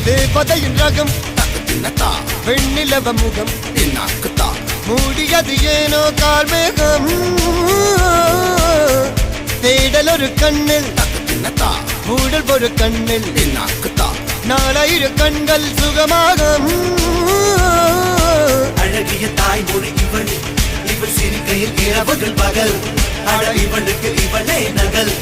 தேவதையின் ரகம் வெண்ணிலவ முகம் மூடியது ஏனோ கார்மேகம் தேடல் ஒரு கண்ணில் மூடல் ஒரு கண்ணில் நாலாயிர கண்கள் சுகமாக அழகிய தாய்மொழி இவள் இவள் சிரிக்கையில் இரவுகள் பகல் அழ இவளுக்கு இவளே நகல்